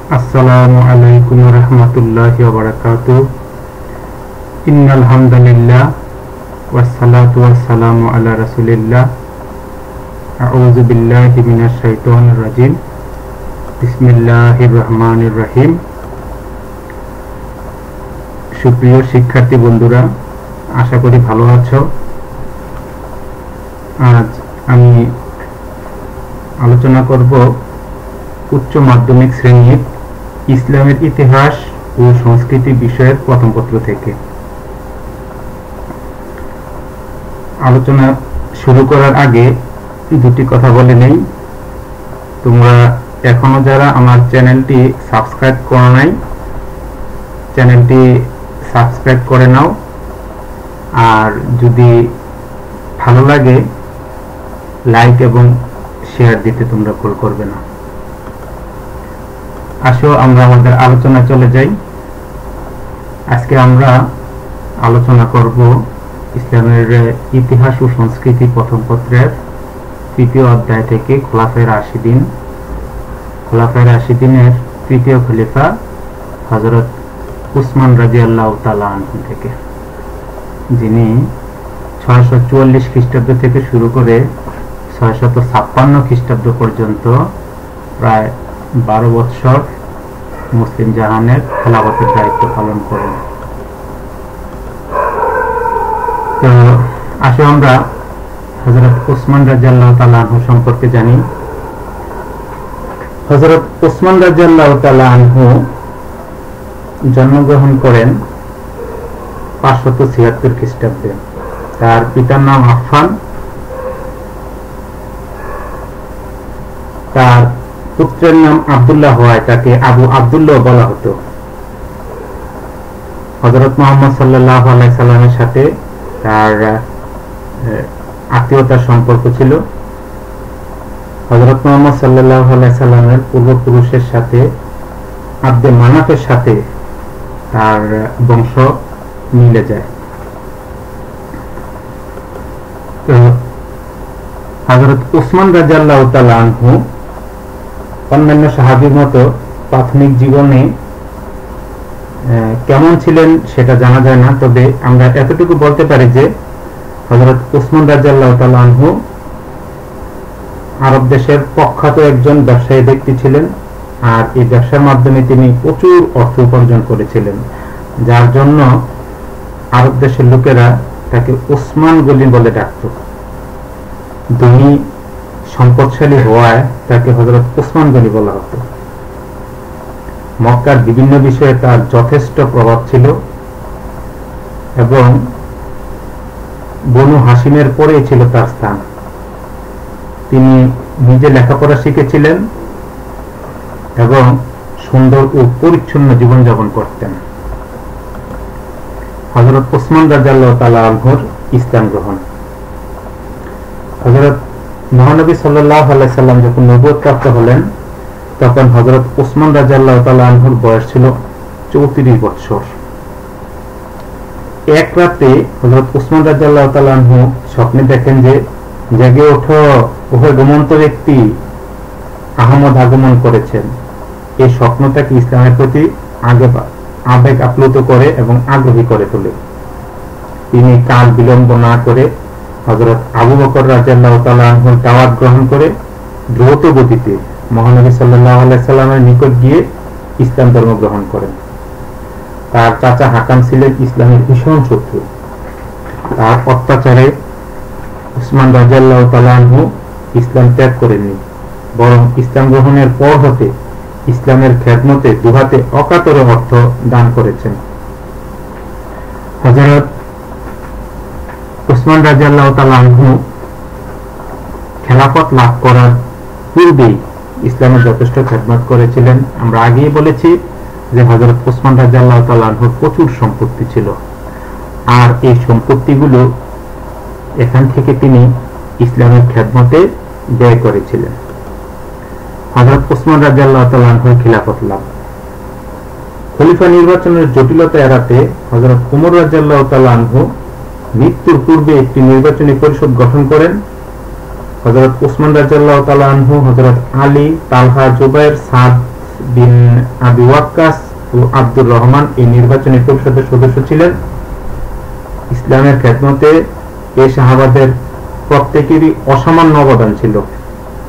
আসসালামু আলাইকুম ওয়া রাহমাতুল্লাহি ওয়া বারাকাতুহু। ইন্নাল হামদালিল্লাহ ওয়াস সালাতু ওয়াস সালামু আলা রাসূলিল্লাহ। আউযু বিল্লাহি মিনাশ শাইতানির রাজিম। বিসমিল্লাহির রহমানির রহিম। সুপ্রিয় শিক্ষার্থী বন্ধুরা, আশা করি ভালো আছো। আজ আমি আলোচনা করব উচ্চ মাধ্যমিক শ্রেণীর ইসলামের ইতিহাস ও সংস্কৃতি বিষয়ের প্রথম পত্র থেকে। আলোচনা শুরু করার আগে দুটি কথা বলে নেই। তোমরা এখনো যারা আমার চ্যানেলটি সাবস্ক্রাইব করো নাই, চ্যানেলটি সাবস্ক্রাইব করে নাও। আর যদি ভালো লাগে লাইক এবং শেয়ার দিতে তোমরা ভুল করবে না। আসো আমরা আমাদের আলোচনা চলে যাই। আজকে আমরা আলোচনা করব ইসলামের ইতিহাস ও সংস্কৃতি প্রথম পত্রের তৃতীয় অধ্যায় থেকে খোলাফায়ে রাশিদিন। খোলাফায়ে রাশিদিনের তৃতীয় খলিফা হযরত উসমান রাদিয়াল্লাহু তাআলা আনহু থেকে, যিনি 644 খ্রিস্টাব্দ থেকে শুরু করে 656 খ্রিস্টাব্দ পর্যন্ত প্রায় 12 বৎসর মুসলিম জাহানের খেলাফতের দায়িত্ব পালন করেন। তো আসো আমরা হযরত উসমান রাদিয়াল্লাহু তাআলা আনহু সম্পর্কে জানি। হযরত উসমান রাদিয়াল্লাহু তাআলা আনহু জন্মগ্রহণ করেন 576 খ্রিস্টাব্দে। তার পিতার নাম আফফান, তার পুত্রের নাম আব্দুল্লাহ হওয়ায় তাকে আবু আব্দুল্লাহ বলা হতো। হযরত মুহাম্মদ সাল্লাল্লাহু আলাইহি সাল্লামের সাথে তার আত্মীয়তার সম্পর্ক ছিল। হযরত মুহাম্মদ সাল্লাল্লাহু আলাইহি সাল্লামের পূর্বপুরুষের সাথে আব্দে মানাফের সাথে তার বংশ মিলে যায়। তো হযরত উসমান রাদিয়াল্লাহু তাআলা আনহু অন্যান্য সাহাবীর মতো প্রাথমিক জীবনে কেমন ছিলেন সেটা জানা যায় না, তবে আমরা এতটুকু বলতে পারি যে হযরত উসমান রাদিয়াল্লাহু তাআলা আনহু আরব দেশের প্রখ্যাত একজন ব্যবসায়ী ব্যক্তি ছিলেন। আর এই ব্যবসার মাধ্যমে তিনি প্রচুর অর্থ উপার্জন করেছিলেন, যার জন্য আরব দেশের লোকেরা তাকে উসমান গনি বলে ডাকত। ধনী সম্পদশালী হওয়ায় তাকে হযরত উসমান গনি বলা হতো। মক্কার বিভিন্ন বিষয়ে তার যথেষ্ট প্রভাব ছিল এবং বনু হাশিমের পরেই ছিল তার স্থান। তিনি নিজে লেখাপড়া শিখেছিলেন এবং সুন্দর ও পরিচ্ছন্ন জীবনযাপন করতেন। হযরত উসমান রাদিয়াল্লাহু তাআলা আনহুর ইসলাম গ্রহণ। হযরত মহানবী সাল্লাল্লাহু আলাইহি সাল্লাম যখন নবুয়ত প্রাপ্ত হলেন, তখন হযরত উসমান রাদিয়াল্লাহু তাআলা আনহুর বয়স ছিল 34 বছর। এক রাতে হযরত উসমান রাদিয়াল্লাহু তাআলা আনহু স্বপ্নে দেখেন যে, জেগে ওঠো, ওহে ঘুমন্ত ব্যক্তি, আহমদ আগমন করেছেন। এই স্বপ্নটাকে ইসলামের প্রতি আবেগ আপ্লুত করে এবং আগ্রহী করে তোলে। তিনি কাল বিলম্ব না করে হযরত আবু বকর রাদিয়াল্লাহু তাআলা আনহুর দাওয়াত গ্রহণ করে দ্রুত গতিতে মহানবী সাল্লাল্লাহু আলাইহি সাল্লামের নিকট গিয়ে ইসলাম ধর্ম গ্রহণ করেন। তার চাচা হাকাম ছিলেন ইসলামের ভীষণ শত্রু। তার অত্যাচারে উসমান রাদিয়াল্লাহু তাআলা আনহু ইসলাম ত্যাগ করেননি, বরং ইসলাম গ্রহণের পর হতে ইসলামের খেদমতে দুহাতে অকাতরে অর্থ দান করেছেন। হযরত উসমান রাদিয়াল্লাহু তাআলা আনহু খেলাফত লাভ করার পূর্বেই ইসলামের যথেষ্ট খেদমত করেছিলেন। আমরা আগেই বলেছি যে হযরত উসমান রাদিয়াল্লাহু তাআলা আনহুর প্রচুর সম্পত্তি ছিল, আর এই সম্পত্তিগুলো এখান থেকে তিনি ইসলামের খেদমতে ব্যয় করেছিলেন। হযরত উসমান রাদিয়াল্লাহু তাআলা আনহুর খিলাফত লাভ। খলিফা নির্বাচনের জটিলতা এড়াতে হযরত ওমর রাদিয়াল্লাহু তাআলা আনহু মৃত্যুর পূর্বে একটি নির্বাচনী পরিষদ গঠন করেন। হযরত উসমান রাদিয়াল্লাহু তাআলা আনহু, হযরত আলী, তালহা, জুবাইর, সাদ, বিন আবি ওয়াক্কাস ও আব্দুর রহমান এই নির্বাচনী পরিষদের সদস্য ছিলেন। ইসলামের খেদমতে এই সাহাবাদের প্রত্যেকেরই অসামান্য অবদান ছিল।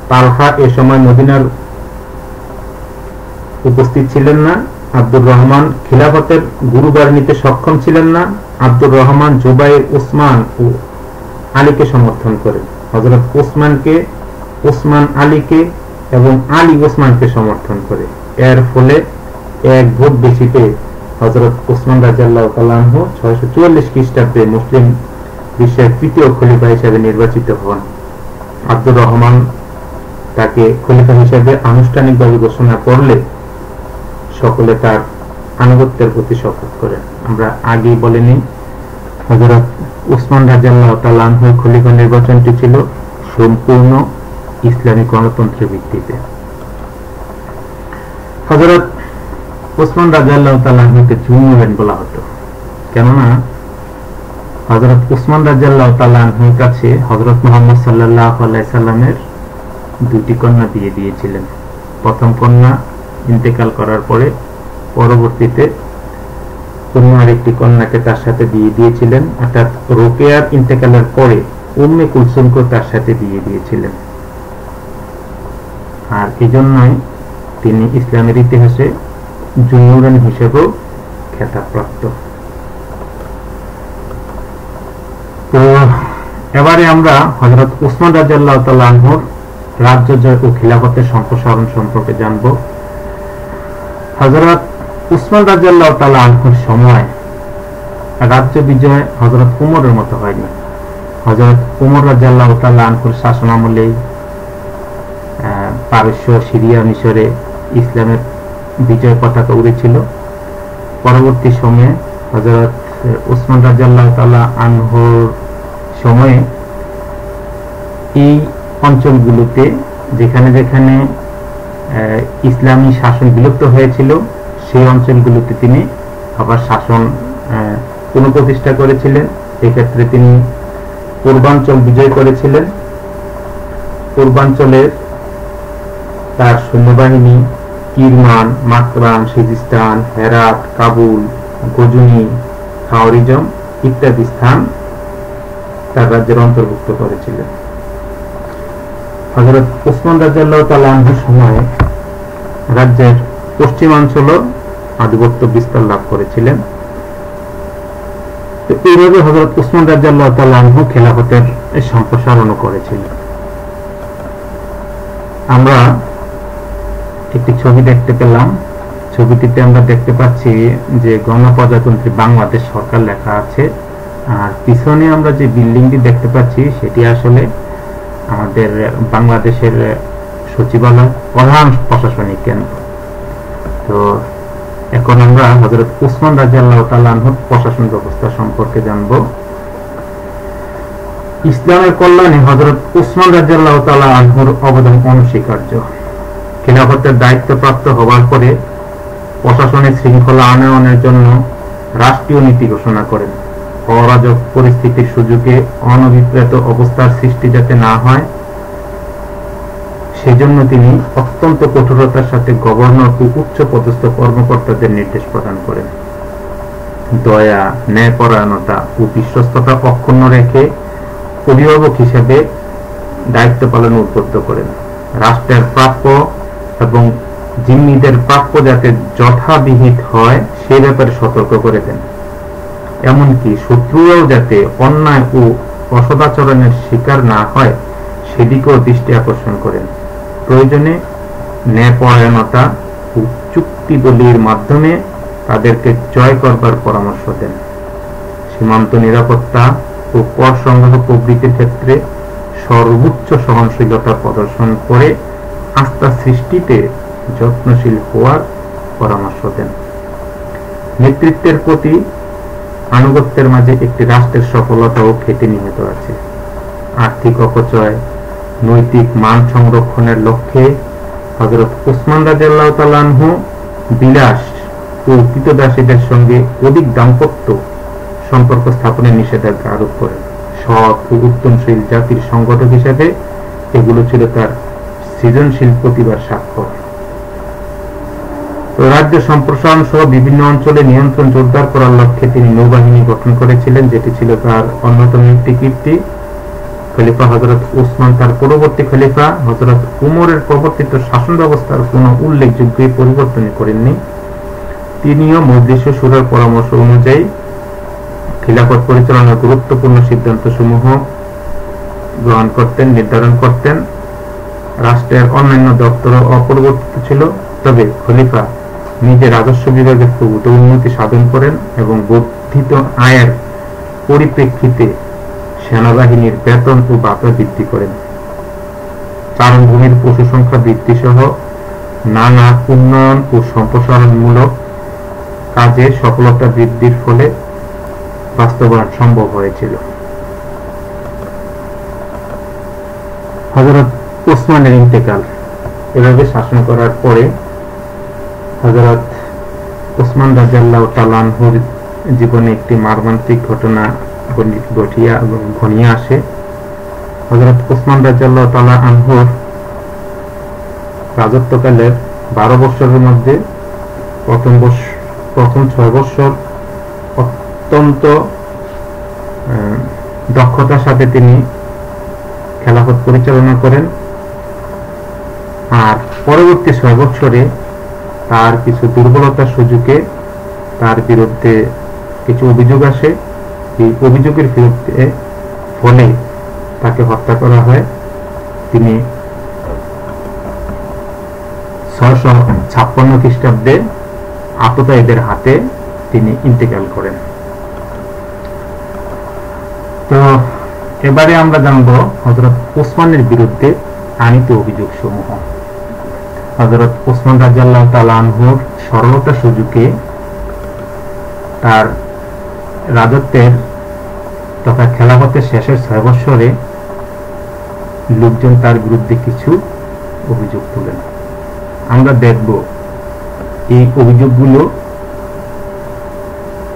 তালহা এ সময় মদিনার উপস্থিত ছিলেন না। আব্দুর রহমান খিলাফতের গুরুবার নিতে সক্ষম ছিলেন না। আব্দুর রহমান জুবাইর, উসমান ও আলীকে সমর্থন করেন। হযরত উসমান আলীকে এবং আলী উসমানকে সমর্থন করে। এর ফলে এক ভোট বেশি পেয়ে হযরত উসমান রাদিয়াল্লাহু তাআলা আনহু 644 খ্রিস্টাব্দে মুসলিম বিশ্বের তৃতীয় খলিফা হিসেবে নির্বাচিত হন। আব্দুর রহমান তাকে খলিফা হিসেবে আনুষ্ঠানিকভাবে ঘোষণা করলে সকলে তার আনুগত্যের প্রতি শপথ করেন। আমরা আগেই বলেনি, হযরত উসমান রাদিয়াল্লাহু তাআলা আনহুর খলিফা নির্বাচনটি ছিল সম্পূর্ণ ইসলামী গণতন্ত্রের ভিত্তিতে। হযরত উসমান রাদিয়াল্লাহু তাআলা আনহুকে জুন্নুরাইন বলা হতো, কেননা হযরত উসমান রাদিয়াল্লাহু তাআলা আনহুর কাছে হযরত মুহাম্মদ সাল্লাল্লাহু আলাইহি সাল্লামের দুটি কন্যা দিয়ে দিয়েছিলেন। প্রথম কন্যা ইন্তেকাল করার পরে পরবর্তীতে অন্য আরেকটি কন্যাকে তার সাথে দিয়ে দিয়েছিলেন, অর্থাৎ রোকেয়ার ইন্তেকালের পরে উম্মে কুলসুমকে তার সাথে দিয়ে দিয়েছিলেন। আর এজন্যই তিনি ইসলামের ইতিহাসে জুন্নুরাইন হিসেবেও খ্যাতিপ্রাপ্ত। তো এবারে আমরা হযরত উসমান রাদিয়াল্লাহু তাআলা আনহুর রাজ্য জয় ও খিলাফতের সম্প্রসারণ সম্পর্কে জানব। হযরত উসমান রাদিয়াল্লাহু তাআলা আনহুর সময় রাজ্য বিজয় হযরত উমরের মতো হয়নি। হযরত উমর রাদিয়াল্লাহু তাআলা আনহুর শাসন আমলে পারস্য, সিরিয়া, মিশরে ইসলামের বিজয় পতাকা উড়েছিল। পরবর্তী সময়ে হযরত উসমান রাদিয়াল্লাহু তাআলা আনহুর সময়ে এই অঞ্চলগুলোতে যেখানে যেখানে ইসলামী শাসন বিলুপ্ত হয়েছিল সেই অঞ্চলগুলোতে তিনি আবার শাসন পুনঃপ্রতিষ্ঠা করেছিলেন। এক্ষেত্রে তিনি পূর্বাঞ্চল বিজয় করেছিলেন। পূর্বাঞ্চলের তার সৈন্যবাহিনী কিরমান, মাকরান, সিজিস্তান, হেরাত, কাবুল, গজনি, খাওয়ারিজম ইত্যাদি স্থান তার রাজ্যের অন্তর্ভুক্ত করেছিলেন। হযরত উসমান রাদিয়াল্লাহু তাআলা আনহুর সময়ে রাজ্যের পশ্চিমাঞ্চলও আধিপত্য বিস্তার লাভ করেছিলেন। তো এইভাবে হযরত উসমান রাদিয়াল্লাহু তাআলা আনহু খেলাফতের সম্প্রসারণ করেছিলেন। আমরা একটি ছবি দেখতে পেলাম। ছবিটিতে আমরা দেখতে পাচ্ছি যে গণপ্রজাতন্ত্রী বাংলাদেশ সরকার লেখা আছে, আর পিছনে আমরা যে বিল্ডিংটি দেখতে পাচ্ছি সেটি আসলে আমাদের বাংলাদেশের সচিবালয়, প্রধান প্রশাসনিক কেন্দ্র। তো এখন আমরা হযরত উসমান রাদিয়াল্লাহু তাআলা আনহুর প্রশাসন ব্যবস্থা সম্পর্কে জানব। ইসলামের কল্যাণে হযরত উসমান রাদিয়াল্লাহু তাআলা আনহুর অবদান অনস্বীকার্য। খিলাফতের দায়িত্বপ্রাপ্ত হওয়ার পরে প্রশাসনের শৃঙ্খলা আনয়নের জন্য রাষ্ট্রীয় নীতি ঘোষণা করেন। অরাজক পরিস্থিতির সুযোগে অনভিপ্রেত অবস্থার সৃষ্টি যাতে না হয় সেজন্য তিনি অত্যন্ত কঠোরতার সাথে গভর্নর ও উচ্চ পদস্থ কর্মকর্তাদের নির্দেশ প্রদান করেন। দয়া, ন্যায়পরায়ণতা ও বিশ্বস্ততা অক্ষুণ্ণ রেখে অভিভাবক হিসেবে দায়িত্ব পালনে উদ্বুদ্ধ করেন। রাষ্ট্রের প্রাপ্য এবং জিম্মিদের প্রাপ্য যাতে যথাবিহিত হয় সে ব্যাপারে সতর্ক করে দেন। এমনকি শত্রুরাও যাতে অন্যায় ও অসদাচরণের শিকার না হয় সেদিকেও দৃষ্টি আকর্ষণ করেন। প্রয়োজনে ন্যায়পরায়ণতা ও চুক্তি দলির মাধ্যমে তাদেরকে জয় করবার পরামর্শ দেন। সীমান্ত নিরাপত্তা ও কর সংগ্রহ প্রভৃতির ক্ষেত্রে সর্বোচ্চ সহনশীলতা প্রদর্শন করে আস্থা সৃষ্টিতে যত্নশীল হওয়ার পরামর্শ দেন। নেতৃত্বের প্রতি আনুগত্যের মাঝে একটি রাষ্ট্রের সফলতাও খেতে নিহিত আছে। আর্থিক অপচয়, নৈতিক মান সংরক্ষণের লক্ষ্যে হযরত উসমান রাদিয়াল্লাহু তাআলা আনহু বিলাস ও কৃতদাসীদের সঙ্গে অধিক দাম্পত্য সম্পর্ক স্থাপনের নিষেধাজ্ঞা আরোপ করেন। সৎ ও উদ্যমশীল জাতির সংগঠক হিসেবে এগুলো ছিল তার সৃজনশীল প্রতিভার স্বাক্ষর। তো রাজ্য সম্প্রসারণ সহ বিভিন্ন অঞ্চলে নিয়ন্ত্রণ জোরদার করার লক্ষ্যে তিনি নৌবাহিনী গঠন করেছিলেন, যেটি ছিল তার অন্যতম একটি কীর্তি। খলিফা হযরত উসমান তার পরবর্তী খলিফা হযরত উমরের প্রবর্তিত শাসন ব্যবস্থার কোনো উল্লেখযোগ্য পরিবর্তন করেননি। তিনিও মজলিস ও শুরার পরামর্শ অনুযায়ী খিলাফত পরিচালনার গুরুত্বপূর্ণ সিদ্ধান্তসমূহ গ্রহণ করতেন, নির্ধারণ করতেন। রাষ্ট্রের অন্যান্য দপ্তরও অপরিবর্তিত ছিল, তবে খলিফা নিজের রাজস্ব বিভাগের প্রভূত উন্নতি সাধন করেন এবং বর্ধিত আয়ের পরিপ্রেক্ষিতে সেনাবাহিনীর বেতন ও ভাতা বৃদ্ধি করেন। চারণভূমির পশু সংখ্যা বৃদ্ধি সহ নানা উন্নয়ন ও সম্প্রসারণমূলক কাজের সফলতা বৃদ্ধির ফলে বাস্তবায়ন সম্ভব হয়েছিল। হযরত উসমানের ইন্তেকাল। এভাবে শাসন করার পরে হযরত উসমান রাদিয়াল্লাহু তাআলা আনহুর জীবনে একটি মর্মান্তিক ঘটনা ঘনিয়ে আসে। হযরত উসমান রাদিয়াল্লাহু তাআলা আনহুর রাজত্বকালের 12 বছরের মধ্যে প্রথম 6 বছর অত্যন্ত দক্ষতার সাথে তিনি খেলাফত পরিচালনা করেন, আর পরবর্তী 6 বছরে তার কিছু দুর্বলতার সুযোগে তার বিরুদ্ধে কিছু অভিযোগ আসে। এই অভিযোগের ফলে তাকে হত্যা করা হয়। তিনি 656 খ্রিস্টাব্দে আততায়ীদের হাতে তিনি ইন্তেকাল করেন। তো এবারে আমরা জানব হযরত উসমানের বিরুদ্ধে আনীত অভিযোগ সমূহ। হযরত উসমান রাদিয়াল্লাহু তাআলা আনহুর সরলতা সুযোগে তার রাজত্বের তথা খেলাফতের শেষের 6 বছরে লোকজন তার বিরুদ্ধে কিছু অভিযোগ তোলেন। আমরা দেখব এই অভিযোগগুলো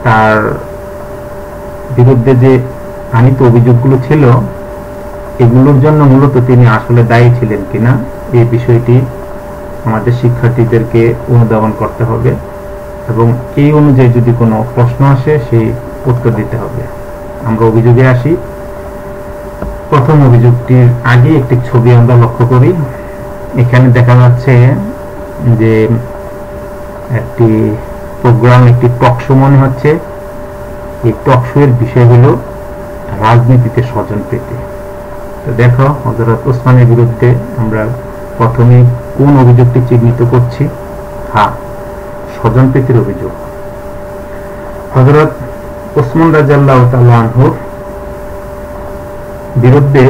তার বিরুদ্ধে যে আনীত অভিযোগগুলো ছিল এগুলোর জন্য মূলত তিনি আসলে দায়ী ছিলেন কিনা এই বিষয়টি আমাদের শিক্ষার্থীদেরকে অনুধাবন করতে হবে এবং এই অনুযায়ী যদি কোনো প্রশ্ন আসে সেই উত্তর দিতে হবে। আমরা অভিযোগে আসি। প্রথম অভিযোগটির আগে একটি ছবি আমরা লক্ষ্য করি। এখানে দেখা যাচ্ছে যে একটি প্রোগ্রাম, একটি টক শো মনে হচ্ছে। এই টক শো এর বিষয় হলো রাজনীতিতে স্বজনপ্রীতি। তো দেখো হযরত উসমানের বিরুদ্ধে আমরা প্রথমে কোন অভিযোগটি চিহ্নিত করছি? হ্যাঁ, স্বজনপ্রীতির অভিযোগ। হযরত উসমান রাদিয়াল্লাহু তাআলা আনহুর বিরুদ্ধে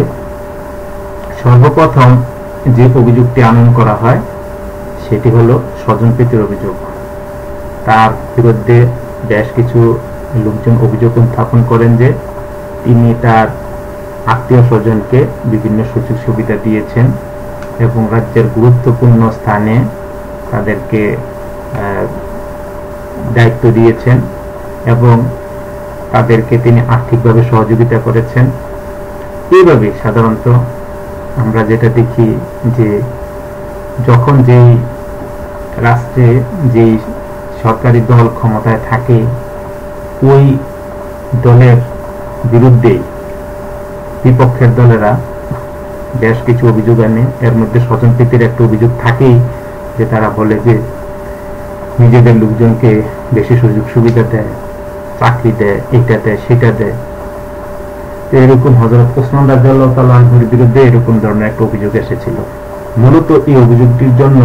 সর্বপ্রথম যে অভিযোগটি আনয়ন করা হয় সেটি হলো স্বজনপ্রীতির অভিযোগ। তার বিরুদ্ধে বেশ কিছু লোকজন অভিযোগ উত্থাপন করেন যে তিনি তার আত্মীয় স্বজনকে বিভিন্ন সুযোগ সুবিধা দিয়েছেন এবং রাজ্যের গুরুত্বপূর্ণ স্থানে তাদেরকে দায়িত্ব দিয়েছেন এবং তাদেরকে তিনি আর্থিকভাবে সহযোগিতা করেছেন। এইভাবে সাধারণত আমরা যেটা দেখি যে যখন যেই রাষ্ট্রে যেই সরকারি দল ক্ষমতায় থাকে ওই দলের বিরুদ্ধে বিপক্ষের দলেরা বেশ কিছু অভিযোগ আনে। এর মধ্যে স্বজনপ্রীতির একটা অভিযোগ থাকেই, যে তারা বলে যে নিজেদের লোকজনকে বেশি সুযোগ সুবিধা দেয়, চাকরি দেয়, এটা দেয়, সেটা দেয়। এরকম হযরত উসমান রাদিয়াল্লাহু তাআলা আনহুর বিরুদ্ধে এরকম ধরনের একটা অভিযোগ এসেছিল। মূলত এই অভিযোগটির জন্য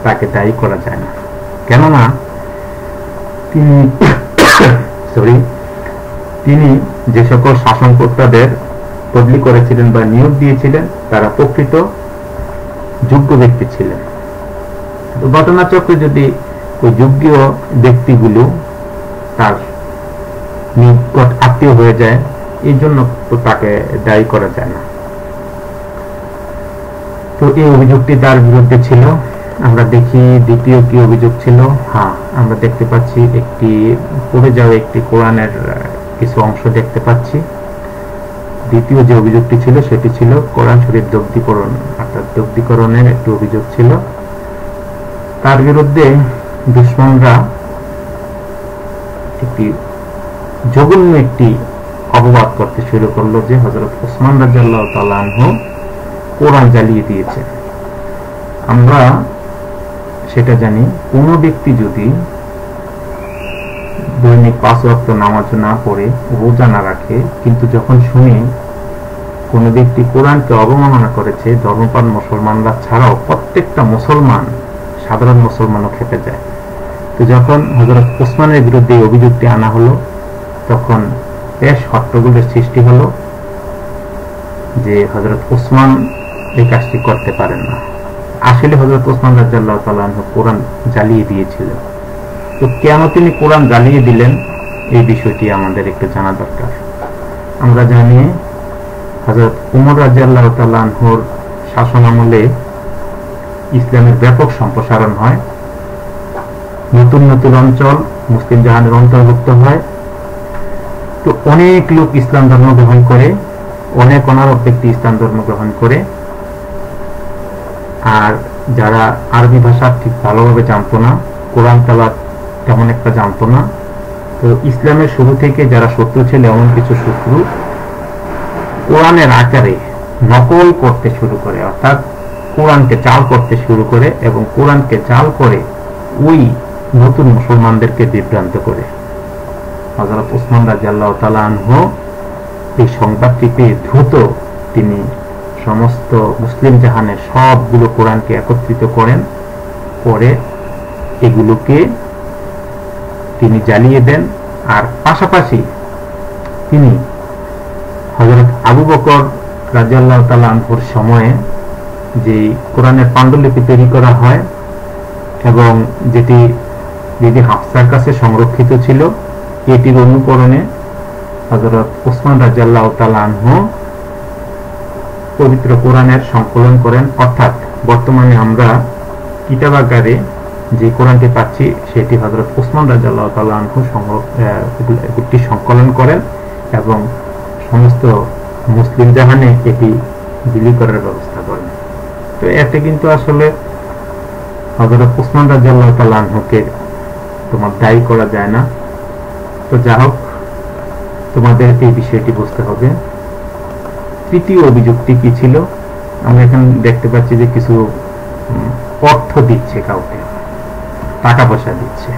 তাকে দায়ী করা যায় না, কেননা তিনি যে সকল শাসনকর্তাদের বদলি করেছিলেন বা নিয়োগ দিয়েছিলেন তারা প্রকৃত যোগ্য ব্যক্তি ছিলেন। ঘটনাচক্রে যদি ওই যোগ্য ব্যক্তিগুলো তার নিকট আত্মীয় হয়ে যায়, এই জন্য তাকে দায়ী করা যায় না। তো এই অভিযোগটি তার বিরুদ্ধে ছিল। আমরা দেখি দ্বিতীয় কি অভিযোগ ছিল। হ্যাঁ, আমরা দেখতে পাচ্ছি একটি পড়ে যাওয়া একটি কোরআনের কিছু অংশ দেখতে পাচ্ছি। দ্বিতীয় যে অভিযোগটি ছিল সেটি ছিল কোরআন শরীফ দগ্ধীকরণ, অর্থাৎ দগ্ধীকরণের একটি অভিযোগ ছিল। তার বিরুদ্ধে দুশমনরা একটি জঘন্য একটি অপবাদ করতে শুরু করলো যে হযরত ওসমান রাদিয়াল্লাহু তাআলা আনহু কোরআন জ্বালিয়ে দিয়েছে। আমরা সেটা জানি, কোন ব্যক্তি যদি দৈনিক 5 ওয়াক্ত নামাজ না পড়ে, রোজা না রাখে, কিন্তু যখন শুনে কোন ব্যক্তি কোরআনকে অবমাননা করেছে, ধর্মপ্রাণ মুসলমানরা ছাড়াও প্রত্যেকটা মুসলমান, সাধারণ মুসলমানও খেপে যায়। তো যখন হযরত ওসমানের বিরুদ্ধে অভিযোগটি আনা হলো, তখন বেশ হট্টগোলের সৃষ্টি হলো যে হযরত ওসমান এই কাজটি করতে পারেন না। আসলে হযরত ওসমান রাদিয়াল্লাহু তাআলা আনহু কোরআন জ্বালিয়ে দিয়েছিলেন। তো কেন তিনি কোরআন জ্বালিয়ে দিলেন, এই বিষয়টি আমাদের একটু জানা দরকার। আমরা জানি হযরত উমর রাদিয়াল্লাহু তাআলা আনহুর শাসন আমলে ইসলামের ব্যাপক সম্প্রসারণ হয়, নতুন নতুন অঞ্চল মুসলিম জাহানের অন্তর্ভুক্ত হয়। তো অনেক লোক ইসলাম ধর্ম গ্রহণ করে, অনেক অনারব ব্যক্তি ইসলাম ধর্ম গ্রহণ করে। আর যারা আরবি ভাষা ঠিক ভালোভাবে জানতো না, কোরআন তেলাওয়াত তেমন একটা জানতো না, তো ইসলামের শুরু থেকে যারা শত্রু ছিল, এমন কিছু শত্রু কোরআনের আকারে নকল করতে শুরু করে, অর্থাৎ কোরআনকে জাল করতে শুরু করে, এবং কোরআনকে জাল করে ওই নতুন মুসলমানদেরকে বিভ্রান্ত করে। হযরত ওসমান রাদিয়াল্লাহু তাআলা আনহু এই সংবাদটি পেয়ে দ্রুত তিনি সমস্ত মুসলিম জাহানের সবগুলো কোরআনকে একত্রিত করেন, করে এগুলোকে তিনি জ্বালিয়ে দেন। আর পাশাপাশি তিনি হযরত আবু বকর রাদিয়াল্লাহু তাআলা আনহুর সময়ে যে কোরআনের পাণ্ডুলিপি তৈরি করা হয় এবং যেটি হাফসার কাছে সংরক্ষিত ছিল, এটির অনুকরণে হযরত ওসমান রাদিয়াল্লাহু তাআলা আনহু পবিত্র কোরআনের সংকলন করেন। অর্থাৎ বর্তমানে আমরা কিতাব আকারে যে কোরআনটি পাচ্ছি, সেটি হযরত ওসমান রাদিয়াল্লাহু তাআলা আনহু এটি সংকলন করেন এবং সমস্ত মুসলিম জাহানে এটি বিলি করার ব্যবস্থা করেন। তো এতে কিন্তু আসলে হযরত ওসমান রাদিয়াল্লাহু তাআলা আনহুকে তোমার দায়ী করা যায় না। তো যা হোক, তোমাদের এই বিষয়টি বুঝতে হবে। তৃতীয় অভিযোগটি কি ছিল? আমরা এখানে দেখতে পাচ্ছি যে কিছু অর্থ দিচ্ছে, কাউকে টাকা পয়সা দিচ্ছে,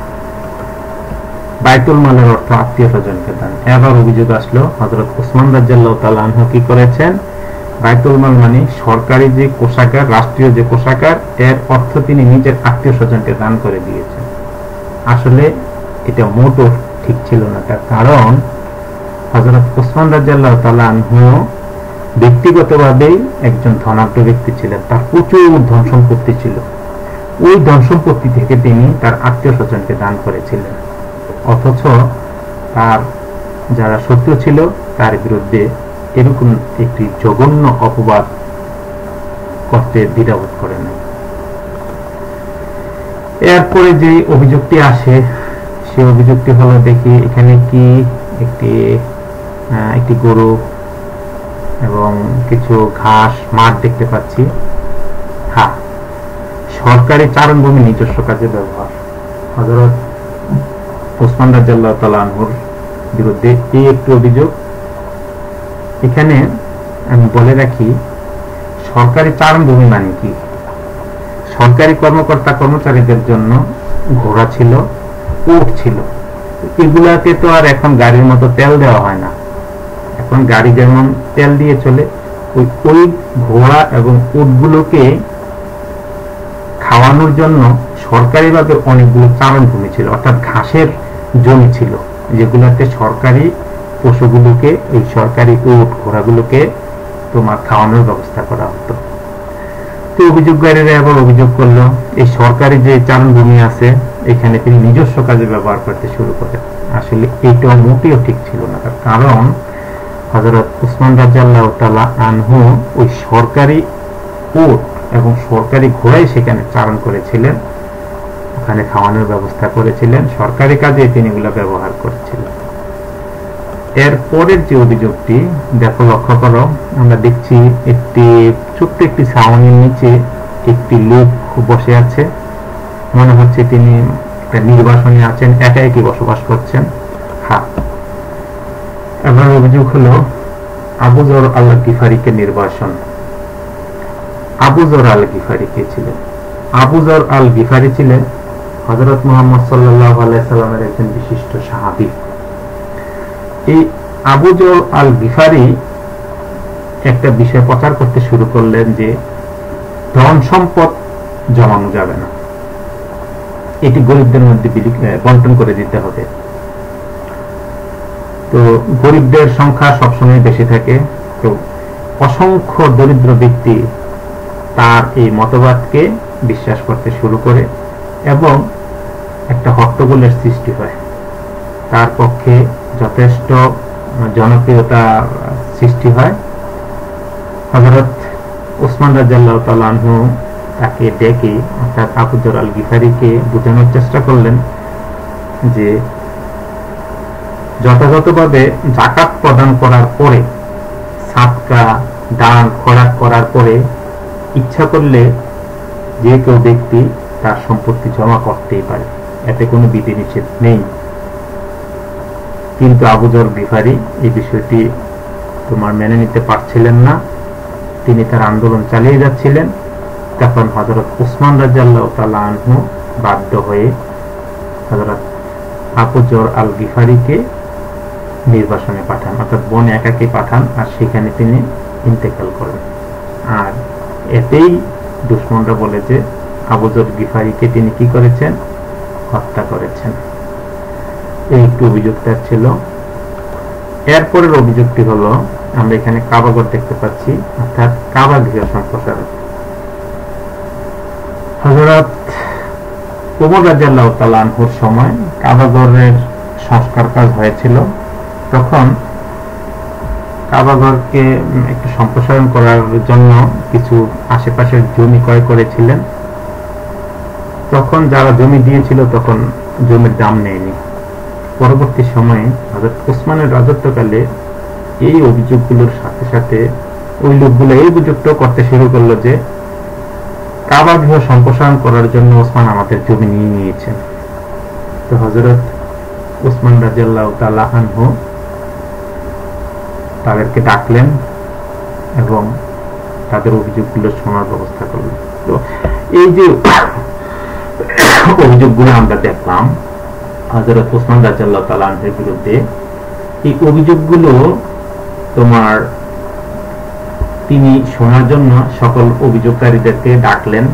বাইতুল মালের অর্থ আত্মীয় স্বজনকে দান। এবার অভিযোগ আসলো হযরত ওসমান রাদিয়াল্লাহু তাআলা আনহু কি করেছেন, বাইতুল মাল মানে সরকারি যে কোষাগার, রাষ্ট্রীয় যে কোষাগার, এর অর্থ তিনি নিজের আত্মীয় স্বজনকে দান করে দিয়েছেন। আসলে এটা মোটেও ঠিক ছিল না। তার কারণ হযরত ওসমান রাদিয়াল্লাহু তাআলা আনহু ব্যক্তিগতভাবেই একজন ধনাঢ্য ব্যক্তি ছিলেন, তার প্রচুর ধন সম্পত্তি ছিল। ওই ধন সম্পত্তি থেকে তিনি তার আত্মীয় স্বজনকে দান করেছিলেন, অথচ তার যারা শত্রু ছিল তার বিরুদ্ধে এরকম একটি জঘন্য অপবাদ করতে দ্বিধাবোধ করে নাই। এরপরে যে অভিযোগটি আসে, সেই অভিযোগটি হলো, দেখি এখানে কি একটি গরু এবং কিছু ঘাস মাঠ দেখতে পাচ্ছি। হ্যাঁ, সরকারি চারণভূমি নিজস্ব কাজে ব্যবহার। হযরত ওসমান রাদিয়াল্লাহু তাআলা আনহুর বিরুদ্ধে এই একটি অভিযোগ। এখানে আমি বলে রাখি, সরকারি চারণভূমি মানে কি? সরকারি কর্মকর্তা কর্মচারীদের জন্য ঘোড়া ছিল, উট ছিল। এগুলাকে তো আর এখন গাড়ির মতো তেল দেওয়া হয় না, এখন গাড়ি যেমন তেল দিয়ে চলে, ওই ঘোড়া এবং উটগুলোকে খাওয়ানোর জন্য সরকারিভাবে অনেকগুলো চারণভূমি ছিল, অর্থাৎ ঘাসের জমি ছিল, যেগুলোতে সরকারি পশুগুলোকে, এই সরকারি উট ঘোড়াগুলোকে তোমার খাওয়ানোর ব্যবস্থা করা হতো। তো অভিযোগকারীরা আবার অভিযোগ করলো, এই সরকারি যে চারণভূমি আছে এখানে তিনি নিজস্ব কাজে ব্যবহার করতে শুরু করেন। আসলে এটা মোটেও ঠিক ছিল না। কারণ হযরত ওসমান রাদিয়াল্লাহু তাআলা আনহু ওই সরকারি উট এবং সরকারি ঘোড়াই সেখানে চারণ করেছিলেন, ওখানে খাওয়ানোর ব্যবস্থা করেছিলেন, সরকারি কাজে তিনি এগুলো ব্যবহার করেছিলেন। এরপরের যে অভিযোগটি দেখো, লক্ষ্য করো, আমরা দেখছি ছোট্ট একটি ছাউনির নিচে একটি লোক বসে আছে। মনে হচ্ছে তিনি একটা নির্বাসনে আছেন, একা একই বসবাস করছেন। হ্যাঁ, এবার অভিযোগ হলো আবু যর আল গিফারিকে নির্বাসন। আবু যর আল গিফারি কে ছিলেন? আবু যর আল গিফারি ছিলেন হযরত মুহাম্মদ সাল্লাল্লাহু আলাইহি সাল্লামের একজন বিশিষ্ট সাহাবী। এই আবু যর আল গিফারি একটা বিষয় প্রচার করতে শুরু করলেন যে ধন সম্পদ জমানো যাবে না, এটি গরিবদের মধ্যে বন্টন করে দিতে হবে। তো গরিবদের সংখ্যা সবসময় বেশি থাকে, তো অসংখ্য দরিদ্র ব্যক্তি তার এই মতবাদকে বিশ্বাস করতে শুরু করে এবং একটা হট্টগোলের সৃষ্টি হয়। তার পক্ষে যথেষ্ট জনপ্রিয়তা সৃষ্টি হয়। হযরত ওসমান রাদিয়াল্লাহু তাআলা আনহু তাকে ডেকে অর্থাৎ আবু যর আল গিফারিকে বোঝানোর চেষ্টা করলেন যে যথাযথভাবে যাকাত প্রদান করার পরে, সাদকা দান খোরাক করার পরে ইচ্ছা করলে যে কেউ ব্যক্তি তার সম্পত্তি জমা করতেই পারে, এতে কোনো বিধিনিষেধ নেই। কিন্তু আবু যর গিফারি এই বিষয়টি মেনে নিতে পারছিলেন না, তিনি তার আন্দোলন চালিয়ে যাচ্ছিলেন। তখন হযরত ওসমান রাদিয়াল্লাহু তাআলা আনহু বাধ্য হয়ে হযরত আবু যর আল গিফারিকে নির্বাসনে পাঠান, অর্থাৎ বনে একাকে পাঠান, আর সেখানে তিনি ইন্তেকাল করেন। আর এতেই দুশমনরা বলে যে আবু যর গিফারিকে তিনি কি করেছেন? হত্যা করেছেন। এই একটু অভিযোগটা ছিল। এরপরের অভিযোগটি হলো, আমরা এখানে কাবাঘর দেখতে পাচ্ছি, অর্থাৎ কাবা গৃহ সম্প্রসারণ। হযরত ওমর রাদিয়াল্লাহু তাআলা আনহুর সময় কাবাঘরের সংস্কার কাজ হয়েছিল। তখন কাবাঘরকে একটু সম্প্রসারণ করার জন্য কিছু আশেপাশের জমি ক্রয় করেছিলেন। তখন যারা জমি দিয়েছিল তখন জমির দাম নেয়নি। পরবর্তী সময়ে হযরত ওসমানের রাজত্বকালে এই অভিযোগগুলোর সাথে সাথে ওই লোকগুলো এই অভিযোগটাও করতে শুরু করলো যে কাবা গৃহ সম্প্রসারণ করার জন্য ওসমান আমাদের জমি নিয়ে নিয়েছেন। তো হযরত ওসমান রাদিয়াল্লাহু তাআলা আনহু তাদেরকে ডাকলেন এবং তাদের অভিযোগগুলো শোনার ব্যবস্থা করলেন। তো এই যে অভিযোগগুলো আমরা দেখলাম হযরত ওসমান রাদিয়াল্লাহু তাআলা আনহুর বিরুদ্ধে, এই অভিযোগগুলো তিনি শোনার জন্য সকল অভিযোগকারীদেরকে ডাকলেন,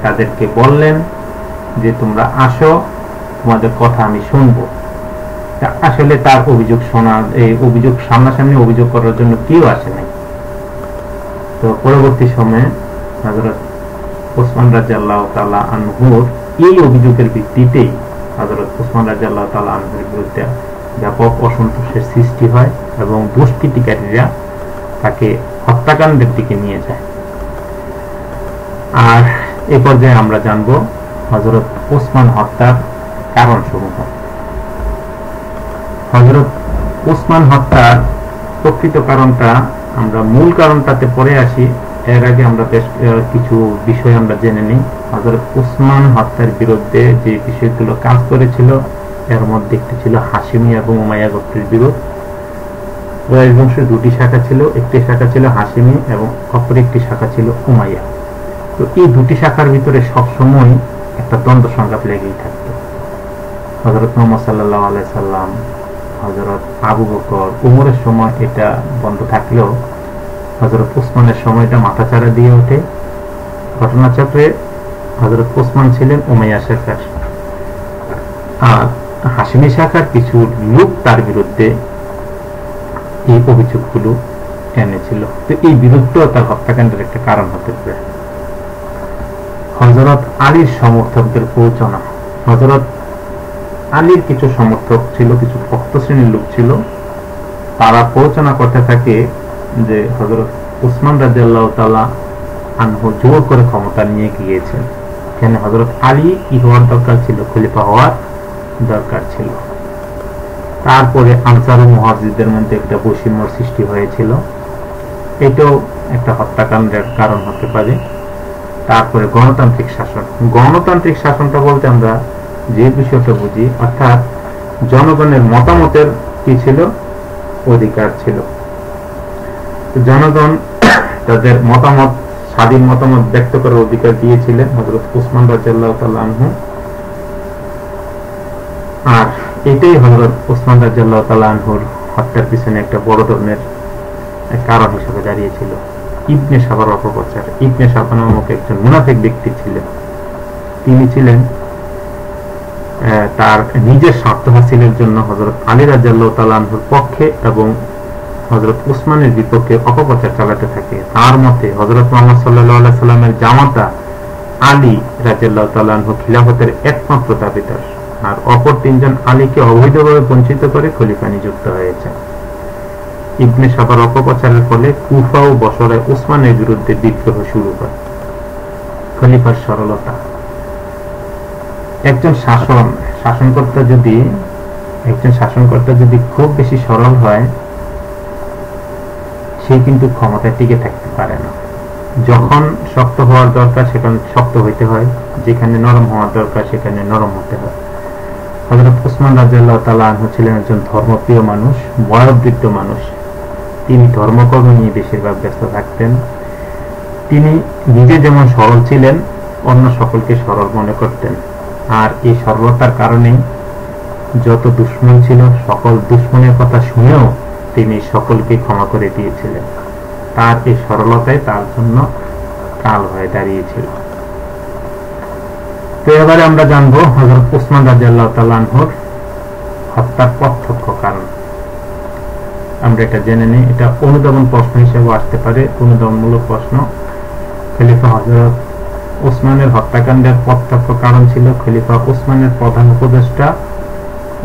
তাদেরকে বললেন যে তোমরা আসো, তোমাদের কথা আমি শুনবো। আসলে তার অভিযোগ শোনার, এই অভিযোগ সামনাসামনি অভিযোগ করার জন্য কেউ আসে নাই। তো পরবর্তী সময়ে হযরত ওসমান রাদিয়াল্লাহু তাআলা আনহুর এই অভিযোগের ভিত্তিতেই হযরত ওসমান রাদিয়াল্লাহু তাআলা আনহুর বিরুদ্ধে ব্যাপক অসন্তোষের সৃষ্টি হয় এবং দুষ্কৃতিকারীরা তাকে হত্যাকাণ্ডের দিকে নিয়ে যায়। আর এ পর্যায়ে আমরা জানব হযরত ওসমান হত্যার কারণসমূহ। হযরত ওসমান হত্যার প্রকৃত কারণটা, আমরা মূল কারণটাতে পরে আসি, এর আগে আমরা বেশ কিছু বিষয় আমরা জেনে নিই। হযরত ওসমান হত্যার বিরুদ্ধে যে বিষয়গুলো কাজ করেছিল এর মধ্যে একটি ছিল হাশিমি এবং উমাইয়া গোত্রের বিরোধ। কুরাইশ বংশের দুটি শাখা ছিল, একটি শাখা ছিল হাশিমি এবং অপর একটি শাখা ছিল উমাইয়া। তো এই দুটি শাখার ভিতরে সবসময় একটা দ্বন্দ্ব সংঘাত লেগেই থাকত। হযরত মুহাম্মদ সাল্লাল্লাহু আলাইহি সাল্লাম, হযরত আবু বকর, উমরের সময় এটা বন্ধ থাকলেও হযরত ওসমানের সময় এটা মাথাচাড়া দিয়ে ওঠে। ঘটনাচক্রে হযরত ওসমান ছিলেন উমাইয়া শাখার, আর হাশিমি শাখার কিছু লোক তার বিরুদ্ধে এই অভিযোগগুলো এনেছিল। তো এই বিরুদ্ধেও তার হত্যাকাণ্ডের একটা কারণ হতে পারে। হযরত আলীর সমর্থকদের প্ররোচনা। হযরত আলীর কিছু সমর্থক ছিল, কিছু ভক্ত শ্রেণীর লোক ছিল, তারা প্ররোচনা করতে থাকে যে হযরত ওসমান রাদিয়াল্লাহু তাআলা আনহু জোর করে ক্ষমতা নিয়ে গিয়েছেন, কেন হযরত আলী কি হওয়ার দরকার ছিল, খলিফা হওয়ার দরকার ছিল। তারপরে আনসার ও মুহাজিরদের মধ্যে একটা বৈষম্য সৃষ্টি হয়েছিল, এটাও একটা হত্যাকাণ্ডের কারণ হতে পারে। তারপরে গণতান্ত্রিক শাসন। গণতান্ত্রিক শাসনটা বলতে আমরা যে বিষয়টা বুঝি, অর্থাৎ জনগণের মতামতের কি ছিল, অধিকার ছিল। জনগণ তাদের মতামত, স্বাধীন মতামত ব্যক্ত করার অধিকার দিয়েছিলেন হযরত উসমান রাদিয়াল্লাহু তাআলা আনহু। আর এটাই হযরত উসমান রাদিয়াল্লাহু তাআলা আনহুর হত্যার পিছনে একটা বড় ধরনের কারণ হিসেবে দাঁড়িয়েছিল। ইবনে সাবার অপপ্রচার। ইবনে সাবা নামক একজন মুনাফিক ব্যক্তি ছিলেন। তিনি ছিলেন তার নিজের স্বার্থ হাসিলের জন্য হযরত আলী রাদিয়াল্লাহু তাআলা আনহুর পক্ষে এবং হযরত উসমানের বিপক্ষে অপপ্রচার চালাতে থাকে। তার মতে হযরত মুহাম্মদ সাল্লাল্লাহু আলাইহি সাল্লামের জামাতা আলী রাদিয়াল্লাহু তাআলা আনহু খিলাফতের একমাত্র দাবিদার, আর অপর তিনজন আলীকে অবৈধভাবে বঞ্চিত করে খলিফা নিযুক্ত হয়েছে। ইবনে সাবার অপপ্রচারের ফলে কুফা ও বসরায় উসমানের বিরুদ্ধে বিদ্রোহ শুরু হয়। খলিফার সরলতা। একজন শাসনকর্তা যদি খুব বেশি সরল হয়, সে কিন্তু ক্ষমতায় টিকে থাকতে পারে না। যখন শক্ত হওয়ার দরকার সেখানে শক্ত হইতে হয়, যেখানে নরম হওয়ার দরকার সেখানে নরম হতে হয়। হযরত উসমান রাদিয়াল্লাহু তাআলা আনহু ছিলেন একজন ধর্মপ্রিয় মানুষ, বয়োবৃদ্ধ মানুষ। তিনি ধর্মকর্ম নিয়ে বেশিরভাগ ব্যস্ত থাকতেন। তিনি নিজে যেমন সরল ছিলেন, অন্য সকলকে সরল মনে করতেন। আর এই সরলতার কারণেই যত দুশমন ছিল, সকল দুশমনের কথা শুনেও তিনি সকলকে ক্ষমা করে দিয়েছিলেন। তার এই সরলতাই তার জন্য কাল হয়ে দাঁড়িয়েছিল। তো এবারে আমরা জানবো হযরত উসমান রাদিয়াল্লাহু তাআলা আনহুর হত্যার প্রত্যক্ষ কারণ। আমরা এটা জেনে নিই। এটা অনুধাবন প্রশ্ন হিসেবে আসতে পারে, অনুধাবনমূলক প্রশ্ন। খলিফা হযরত উসমানের হত্যাকাণ্ডের প্রত্যক্ষ কারণ ছিল খলিফা উসমানের প্রধান উপদেষ্টা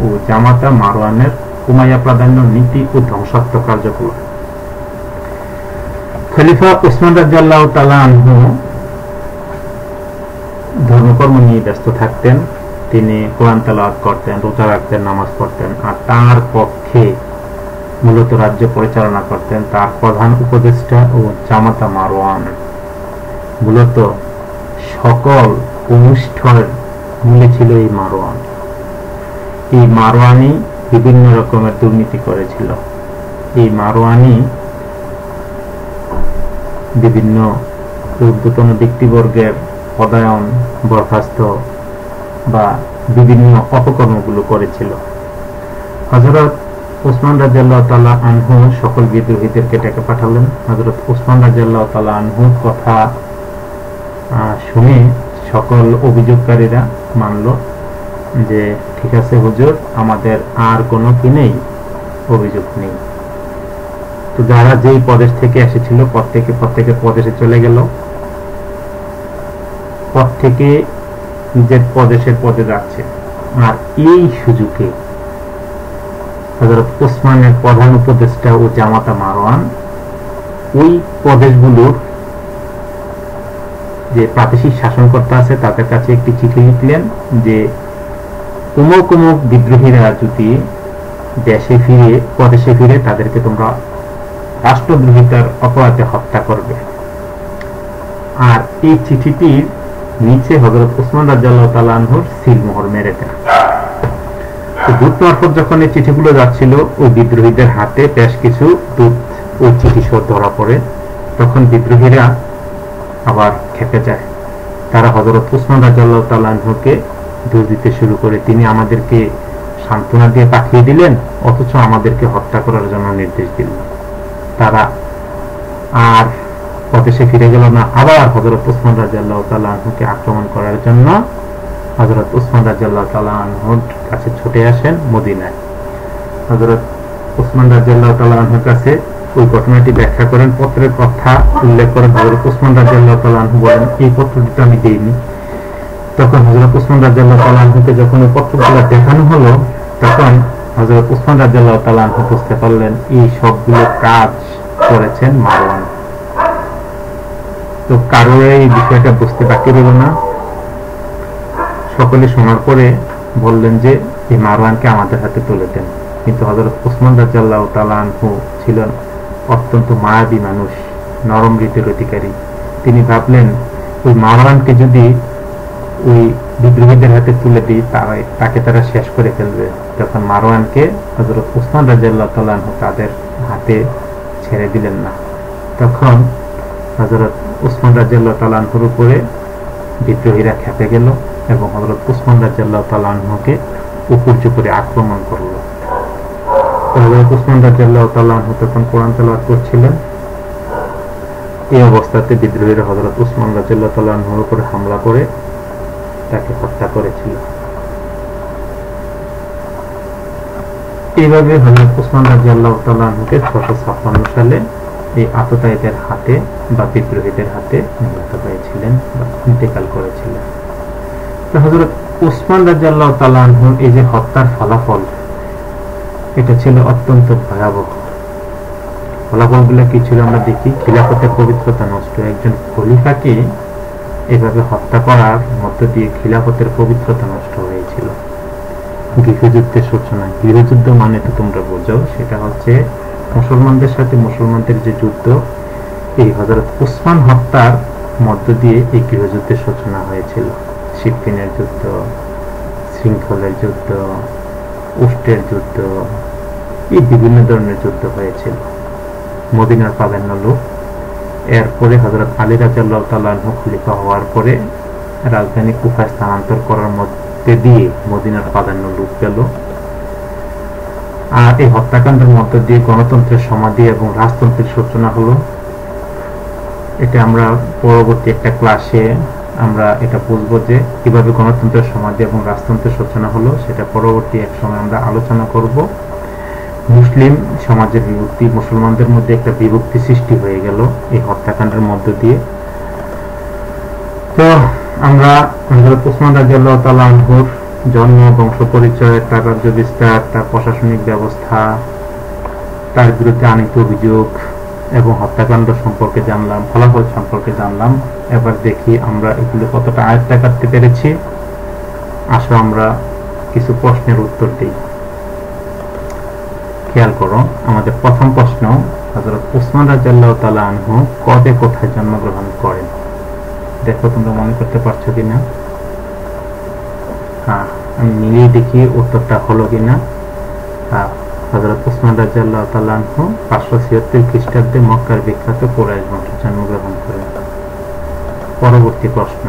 ও জামাতা মারওয়ানের উমাইয়া প্রাধান্য নীতি ও ধ্বংসাত্মক কার্যকলাপ। খলিফা উসমান রাদিয়াল্লাহু তাআলা আনহু ধর্মকর্ম নিয়ে ব্যস্ত থাকতেন। তিনি কোরআন তেলাওয়াত করতেন, রোজা রাখতেন, নামাজ পড়তেন। আর তার পক্ষে মূলত রাজ্য পরিচালনা করতেন তার প্রধান উপদেষ্টা ও জামাতা মারওয়ান। মূলত সকল অনুষ্ঠানের মূলে ছিল এই মারওয়ান। এই মারওয়ানি বিভিন্ন রকমের দুর্নীতি করেছিল। এই মারওয়ানি বিভিন্ন ঊর্ধ্বতন ব্যক্তিবর্গের পদায়ন, বরখাস্ত বা বিভিন্ন অপকর্মগুলো করেছিল। হযরত উসমান রাদিয়াল্লাহু তাআলা আনহু সকল বিদ্রোহীদেরকে ডেকে পাঠালেন। হযরত উসমান রাদিয়াল্লাহু তাআলা আনহুর কথা শুনে সকল অভিযোগকারীরা মানল যে ঠিক আছে হুজুর, আমাদের আর কোনো কি নেই, অভিযোগ নেই। তো যারা যেই প্রদেশ থেকে এসেছিল প্রত্যেকে প্রদেশে চলে গেল। পদ থেকে নিজের প্রদেশের পদে যাচ্ছে। আর এই সুযোগে হযরত উসমানের প্রধান উপদেষ্টা ও জামাতা মারওয়ান ওই প্রদেশগুলোর যে প্রাদেশিক শাসনকর্তা আছে তাদের কাছে একটি চিঠি লিখলেন যে অমুক অমুক বিদ্রোহীরা যদি প্রদেশে ফিরে তাদেরকে তোমরা রাষ্ট্রদ্রোহিতার অপরাধে হত্যা করবে। আর এই চিঠিটির নিচে হযরত উসমান রাদিয়াল্লাহু তাআলা আনহুর সিলমোহর মেরে দেন। দূত মারফত যখন এই চিঠিগুলো যাচ্ছিল, ওই বিদ্রোহীদের হাতে বেশ কিছু দূত ওই চিঠি সহ ধরা পড়ে। তখন বিদ্রোহীরা আবার খেপে যায়। তারা হযরত উসমান রাদিয়াল্লাহু তাআলা আনহুকে দোষ দিতে শুরু করে, তিনি আমাদেরকে সান্ত্বনা দিয়ে পাঠিয়ে দিলেন, অথচ আমাদেরকে হত্যা করার জন্য নির্দেশ দিলেন। তারা আর প্রদেশে ফিরে গেল না, আবার হযরত উসমান রাদিয়াল্লাহু তাআলা আনহুকে আক্রমণ করার জন্য হযরত উসমান রাদিয়াল্লাহু তাআলা আনহুর কাছে ছুটে আসেন মদিনায়। হযরত উসমান রাদিয়াল্লাহু তাআলা আনহুর কাছে ওই ঘটনাটি ব্যাখ্যা করেন, পত্রের কথা উল্লেখ করেন। হযরত উসমান রাদিয়াল্লাহু তাআলা আনহু বলেন, এই পত্রটি তো আমি দেইনি। তখন হযরত উসমান রাদিয়াল্লাহু তাআলা আনহুকে যখন ওই পত্রগুলো দেখানো হলো, তখন হযরত উসমান রাদিয়াল্লাহু তাআলা আনহু বুঝতে পারলেন এই সবগুলো কাজ করেছেন মারওয়ান। তো কারো এই বিষয়টা বুঝতে বাকি রইল না। সকলে শোনার পরে বললেন যে এই মারওয়ানকে আমাদের হাতে তুলে দেন। কিন্তু হযরত উসমান রাদিয়াল্লাহু তাআলা আনহু ছিলেন অত্যন্ত মায়াবী মানুষ, নরম রীতির অধিকারী। তিনি ভাবলেন ওই মারওয়ানকে যদি ওই বিদ্রোহীদের হাতে তুলে দিয়ে তাকে তারা শেষ করে ফেলবে। তখন মারওয়ানকে হযরত উসমান রাদিয়াল্লাহু তাআলা আনহু তাদের হাতে ছেড়ে দিলেন না। তখন হযরত উসমান রাদিয়াল্লাহু তাআলা আনহুর উপরে বিদ্রোহীরা খেপে গেল এবং হযরত উসমান রাদিয়াল্লাহু তাআলা আনহুকে উপর্যুপ করে আক্রমণ করল। হযরত উসমান রাদিয়াল্লাহু তাআলা আনহু তখন কোরআন তেলাওয়াত করছিলেন। এই অবস্থাতে বিদ্রোহীরা হযরত উসমান রাদিয়াল্লাহু তাআলা আনহুর উপরে হামলা করে তাকে হত্যা করেছিল। এইভাবে হযরত উসমান রাদিয়াল্লাহু তাআলা আনহুকে 656 সালে এই আততায়ীদের হাতে বা বিদ্রোহীদের হাতে নিহত হয়েছিলেন বা ইন্তেকাল করেছিলেন। তো হযরত উসমান রাদিয়াল্লাহু তাআলা আনহুর এই যে হত্যার ফলাফল, এটা ছিল অত্যন্ত ভয়াবহ। ফলাফলগুলো কি ছিল আমরা দেখি। খিলাফতের পবিত্রতা নষ্ট। একজন খলিফাকে এভাবে হত্যা করার মধ্য দিয়ে খিলাফতের পবিত্রতা নষ্ট হয়েছিল। গৃহযুদ্ধের সূচনা। গৃহযুদ্ধ মানে তো তোমরা বোঝো, সেটা হচ্ছে মুসলমানদের সাথে মুসলমানদের যে যুদ্ধ, এই হযরত উসমান হত্যার মধ্য দিয়ে এই গৃহযুদ্ধের সূচনা হয়েছিল। সিফফিনের যুদ্ধ, শৃঙ্খলের যুদ্ধ, উষ্টের যুদ্ধ, এই বিভিন্ন ধরনের যুদ্ধ হয়েছিল। মদিনার প্রাধান্য লোক। এরপরে হযরত আলী রাদিয়াল্লাহু তাআলা আনহু খলিফা হওয়ার পরে রাজধানী কুফায় স্থানান্তর করার মধ্যে দিয়ে মদিনার প্রাধান্য লোক গেল। আর এই হত্যাকাণ্ডের মধ্য দিয়ে গণতন্ত্রের সমাধি এবং রাজতন্ত্রের সূচনা হলো। এটা আমরা পরবর্তী একটা ক্লাসে আমরা এটা বুঝবো যে কিভাবে গণতন্ত্রের সমাধি এবং রাজতন্ত্রের সূচনা হলো, সেটা পরবর্তী এক সময় আমরা আলোচনা করব। মুসলিম সমাজের বিভক্তি, মুসলমানদের মধ্যে একটা বিভক্তি সৃষ্টি হয়ে গেল এই হত্যাকাণ্ডের মধ্য দিয়ে। তো আমরা হযরত উসমান রাদিয়াল্লাহু তাআলা আনহুর জন্ম, বংশ পরিচয়, তার রাজ্য বিস্তার, তার প্রশাসনিক ব্যবস্থা, তার বিরুদ্ধে আনীত অভিযোগ এবং হত্যাকাণ্ড সম্পর্কে জানলাম, ফলাফল সম্পর্কে জানলাম। এবার দেখি আমরা এগুলো কতটা আয়ত্তে করতে পেরেছি। আসো আমরা কিছু প্রশ্নের উত্তর দিই। খেয়াল করো, আমাদের প্রথম প্রশ্ন, হযরত উসমান রাদিয়াল্লাহু তাআলা আনহু কবে কোথায় জন্মগ্রহণ করেন? দেখো তোমরা মনে করতে পারছো কিনা। হ্যাঁ, আমি মিলিয়ে দেখি উত্তরটা হলো কিনা। হযরত উসমান রাদিয়াল্লাহু তাআলা আনহু 576 খ্রিস্টাব্দে মক্কার বিখ্যাত কুরাইশ বংশে জন্মগ্রহণ করেন। পরবর্তী প্রশ্ন,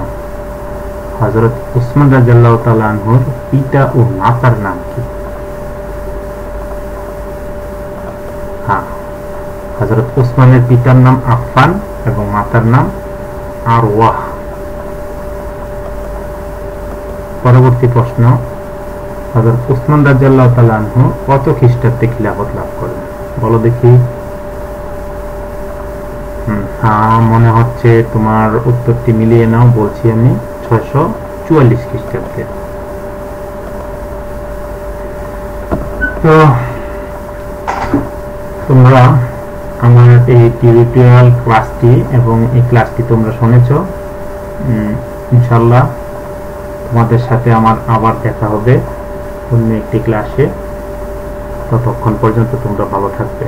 হযরত উসমান রাদিয়াল্লাহু তাআলা আনহুর পিতা ও মাতার নাম কি? হ্যাঁ, হযরত উসমানের পিতার নাম আফফান এবং মাতার নাম আরওয়াহ। পরবর্তী প্রশ্ন, হযরত উসমান রাদিয়াল্লাহু তাআলা আনহু কত খ্রিস্টাব্দে খিলাফত লাভ করেন? বলো দেখি। হ্যাঁ, মনে হচ্ছে তোমার উত্তরটি মিলিয়ে নাও। বলছি আমি 644 খ্রিস্টাব্দে। তো তোমরা আমার এই টিউটোরিয়াল ক্লাসটি এবং এই ক্লাসটি তোমরা শুনেছ। ইনশাআল্লাহ তোমাদের সাথে আমার আবার দেখা হবে অন্য একটি ক্লাসে। ততক্ষণ পর্যন্ত তোমরা ভালো থাকবে।